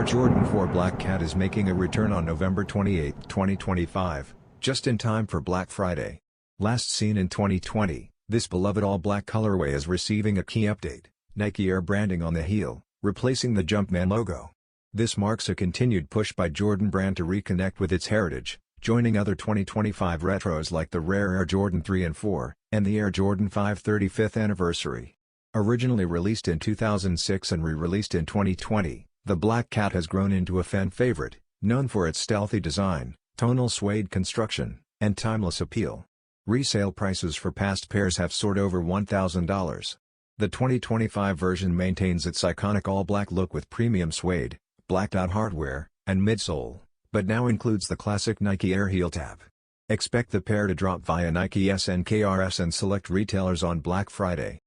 Jordan 4 Black Cat is making a return on November 28, 2025, just in time for Black Friday. Last seen in 2020, this beloved all-black colorway is receiving a key update, Nike Air branding on the heel, replacing the Jumpman logo. This marks a continued push by Jordan brand to reconnect with its heritage, joining other 2025 retros like the rare Air Jordan 3 and 4, and the Air Jordan 5 35th anniversary. Originally released in 2006 and re-released in 2020, the Black Cat has grown into a fan favorite, known for its stealthy design, tonal suede construction, and timeless appeal. Resale prices for past pairs have soared over $1,000. The 2025 version maintains its iconic all-black look with premium suede, blacked-out hardware, and midsole, but now includes the classic Nike Air heel tab. Expect the pair to drop via Nike SNKRS and select retailers on Black Friday.